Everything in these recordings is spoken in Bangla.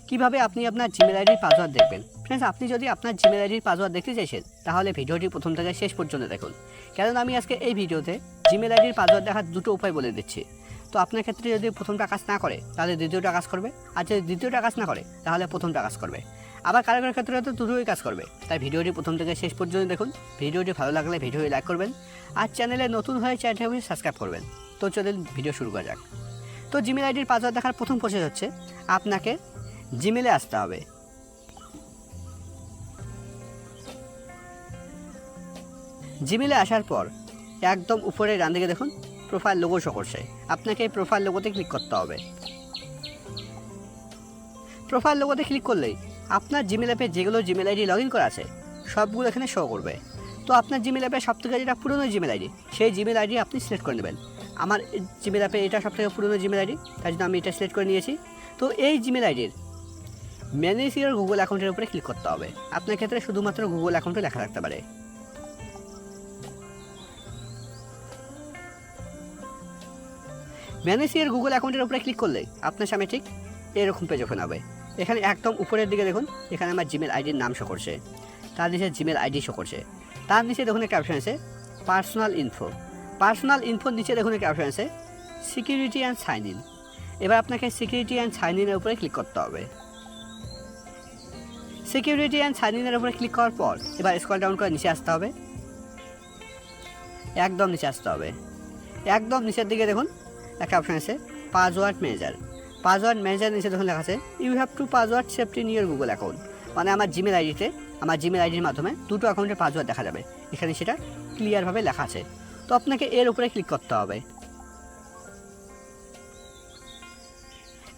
কিভাবে আপনি আপনার জিমেল আইডির পাসওয়ার্ড দেখবেন। ফ্রেন্ডস, আপনি যদি আপনার জিমেল আইডির পাসওয়ার্ড দেখতে চাইছেন তাহলে ভিডিওটি প্রথম থেকে শেষ পর্যন্ত দেখুন, কারণ আমি আজকে এই ভিডিওতে জিমেল আইডির পাসওয়ার্ড দেখার দুটো উপায় বলে দিচ্ছি। তো আপনার ক্ষেত্রে যদি প্রথমটা কাজ না করে তাহলে দ্বিতীয়টা কাজ করবে, আর যদি দ্বিতীয়টা কাজ না করে তাহলে প্রথমটা কাজ করবে। আবার কারো কারো ক্ষেত্রে তো দুটোই কাজ করবে। তাই ভিডিওটি প্রথম থেকে শেষ পর্যন্ত দেখুন। ভিডিওটি ভালো লাগলে ভিডিওটি লাইক করবেন, আর চ্যানেলে নতুন হয়ে চ্যানেলটি সাবস্ক্রাইব করবেন। তো চলুন ভিডিও শুরু করা যাক। তো জিমেল আইডির পাসওয়ার্ড দেখার প্রথম প্রসেস হচ্ছে আপনাকে জিমেলে আসতে হবে। জিমেলে আসার পর একদম উপরে ডান দিকে দেখুন প্রোফাইল লোগো শো করছে। আপনাকে এই প্রোফাইল লোগোতে ক্লিক করতে হবে। প্রোফাইল লোগোতে ক্লিক করলেই আপনার জিমেল অ্যাপে যেগুলো জিমেল আইডি লগ ইন করা আছে সবগুলো এখানে শো করবে। তো আপনার জিমেল অ্যাপে সবথেকে যেটা পুরনো জিমেল আইডি, সেই জিমেল আইডি আপনি সিলেক্ট করে নেবেন। আমার জিমেল অ্যাপে এটা সবথেকে পুরনো জিমেল আইডি, তাই জন্য আমি এটা সিলেক্ট করে নিয়েছি। তো এই জিমেল আইডির ম্যানেজ ইওর গুগল অ্যাকাউন্টের উপরে ক্লিক করতে হবে। আপনার ক্ষেত্রে শুধুমাত্র গুগল অ্যাকাউন্টে লেখা থাকতে পারে। ম্যানেজ ইওর গুগল অ্যাকাউন্টের উপরে ক্লিক করলে আপনার সামনে ঠিক এরকম পেজ ওপেন হবে। এখানে একদম উপরের দিকে দেখুন, এখানে আমার জিমেল আইডির নাম শো করছে, তার নিচে জিমেল আইডি শো করছে। তার নিচে দেখুন একটা অপশন আছে পার্সোনাল ইনফো। পার্সোনাল ইনফোর নিচে দেখুন একটা অপশন আছে সিকিউরিটি অ্যান্ড সাইন ইন। এবার আপনাকে সিকিউরিটি অ্যান্ড সাইন ইনের উপরে ক্লিক করতে হবে। সিকিউরিটি অ্যান্ড সাইন ইনের উপরে ক্লিক করার পর এবার স্ক্রল ডাউন করে নিচে আসতে হবে, একদম নিচে আসতে হবে। একদম নিচের দিকে দেখুন একটা অপশন আছে পাসওয়ার্ড ম্যানেজার। পাসওয়ার্ড ম্যানেজার নিচে দেখুন লেখা আছে you have to password safety in your Google account. মানে আমার জিমেল আইডিতে আমার জিমেল আইডির মাধ্যমে দুটো অ্যাকাউন্টের পাসওয়ার্ড দেখা যাবে, এখানে সেটা ক্লিয়ারভাবে লেখা আছে। তো আপনাকে এর উপরে ক্লিক করতে হবে।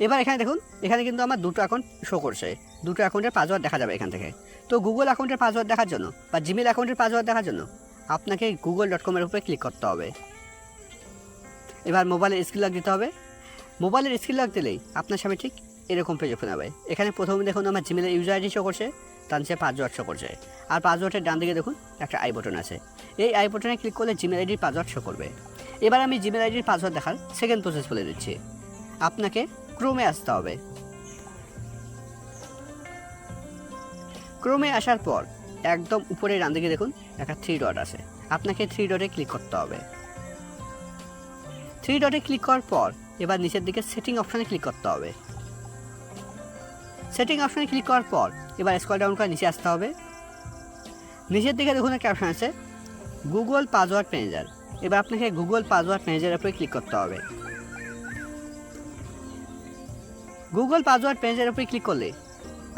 এবার এখানে দেখুন, এখানে কিন্তু আমার দুটো অ্যাকাউন্ট শো করছে, দুটো অ্যাকাউন্টের পাসওয়ার্ড দেখা যাবে এখান থেকে। তো গুগল অ্যাকাউন্টের পাসওয়ার্ড দেখার জন্য বা জিমেল অ্যাকাউন্টের পাসওয়ার্ড দেখার জন্য আপনাকে google.com-এর উপরে ক্লিক করতে হবে। এবার মোবাইলের স্ক্রিন লক দিতে হবে। মোবাইলের স্ক্রিন লক দিলেই আপনার সামনে ঠিক এরকম পেজ ওপেন হবে। এখানে প্রথমে দেখুন আমার জিমেলের ইউজার আইডি শো করছে, তার নিচে পাসওয়ার্ড শো করছে, আর পাসওয়ার্ডের ডান দিকে দেখুন একটা আই বটন আছে। এই আই বটনে ক্লিক করলে জিমেল আইডির পাসওয়ার্ড শো করবে। এবার আমি জিমেল আইডির পাসওয়ার্ড দেখার সেকেন্ড প্রসেস বলে দিচ্ছি। আপনাকে ক্রোমে আসতে হবে। ক্রোমে আসার পর একদম উপরে ডান দিকে দেখুন একটা 3 ডট আছে, আপনাকে 3 ডটে ক্লিক করতে হবে। 3 ডটে ক্লিক করার পর এবার নিচের দিকে সেটিং অপশানে ক্লিক করতে হবে। সেটিং অপশানে ক্লিক করার পর এবার স্ক্রল ডাউন করে নিচে আসতে হবে। নিচের দিকে দেখুন একটা অপশান আছে গুগল পাসওয়ার্ড ম্যানেজার। এবার আপনাকে গুগল পাসওয়ার্ড ম্যানেজারের উপরে ক্লিক করতে হবে। গুগল পাসওয়ার্ড ম্যানেজারের উপরে ক্লিক করলে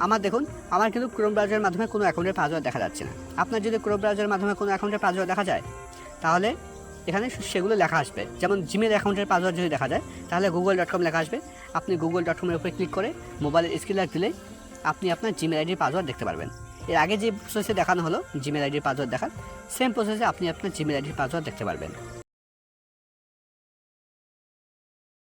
আমার দেখুন আমার কিন্তু ক্রোম ব্রাউজারের মাধ্যমে কোনো অ্যাকাউন্টের পাসওয়ার্ড দেখা যাচ্ছে না। আপনার যদি ক্রোম ব্রাউজারের মাধ্যমে কোনো অ্যাকাউন্টের পাসওয়ার্ড দেখা যায় তাহলে এখানে সেগুলো লেখা আসবে। যেমন জিমেল অ্যাকাউন্টের পাসওয়ার্ড যদি দেখা যায় তাহলে google.com লেখা আসবে। আপনি google.com-এর উপরে ক্লিক করে মোবাইলের স্ক্রিন লক দিলেই আপনি আপনার জিমেল আইডির পাসওয়ার্ড দেখতে পারবেন। এর আগে যে প্রসেসে দেখানো হলো জিমেল আইডির পাসওয়ার্ড দেখার, সেম প্রসেসে আপনি আপনার জিমেল আইডির পাসওয়ার্ড দেখতে পারবেন।